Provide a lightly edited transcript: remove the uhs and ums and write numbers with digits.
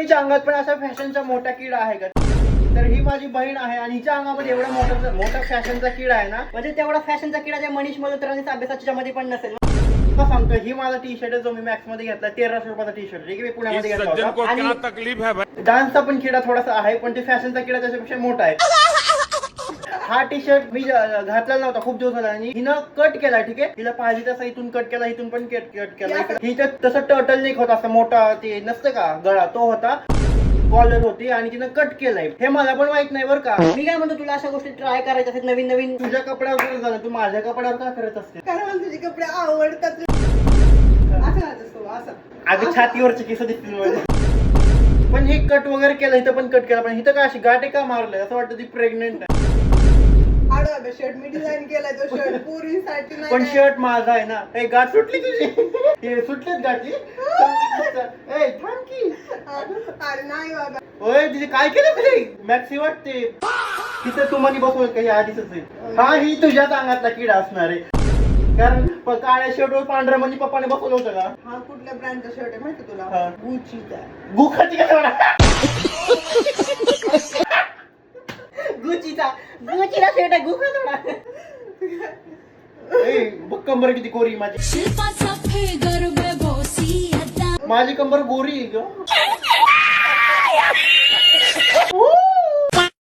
बहिणीच्या अंगात पण असा फॅशनचा मोठा किडा आहे का? तर ही माझी बहीण आहे आणि हिच्या अंगामध्ये एवढा मोठा फॅशनचा किडा आहे ना, म्हणजे तेवढा फॅशनचा किडा त्या मनीष मल्होत्राच्या अभ्यासाच्या मध्ये पण नसेल. सांगतो, ही माझा टी शर्ट आहे जो मी मॅक्स मध्ये घेतला, 1300 रुपयाचा टी शर्ट, ठीक आहे, मी पुण्यामध्ये घेतला होता. आणि तकलीफ आहे, डान्सचा पण किडा थोडासा आहे, पण ते फॅशनचा किडा त्याच्यापेक्षा मोठा आहे. हा टी शर्ट मी घातला नव्हता खूप दिवस झाला आणि हिनं कट केला, ठीक आहे, तिला पाहिजे तसा इथून कट केला, इथून पण कट केला. हिच्या तसं टर्टल नेक होता, असा मोठा ते नसतं का गळा, तो होता, कॉलर होती आणि तिनं कट केलंय. हे मला पण माहित नाही बरं का. मी काय म्हणतो, तुला अशा गोष्टी ट्राय करायच्या असतात नवीन नवीन. तुझ्या कपड्यावर करत झालं, तू माझ्या कपड्यावर का करत असते? कारण मला तुझे कपडे आवडतात. अगं छातीवरचे केस दिसतील माझे. पण हे कट वगैरे केलं, इथं पण कट केला, पण इथं का अशी गाठे का मारलंय, असं वाटतं ती प्रेग्नेंट आहे. शर्ट मी डिझाईन केलाय, तो शर्ट पुरीसाठी नाही. पण शर्ट माझा आहे ना. हे गाठ सुटली तुझी, हे सुटलीच गाठी. ए थांब की. अरे नाही बाबा. ओय तिथे काय केलं तुझे? मॅक्सी वाटते तिथं तुम्हाला बसवत काही आधीच आहे. हा, ही तुझ्याच अंगातला किडा असणार आहे, कारण काळ्या शर्टवर पांढऱ्या म्हणजे पप्पाने बसवलं होतं का? हा कुठल्या ब्रँडचा शर्ट आहे माहिती तुला? हा. गुचीचा. गुखाची का थोडा गुचीचा शर्ट आहे, गुखा थोडा. बघ कंबर किती गोरी माझी. माझी कंबर गोरी आहे ग.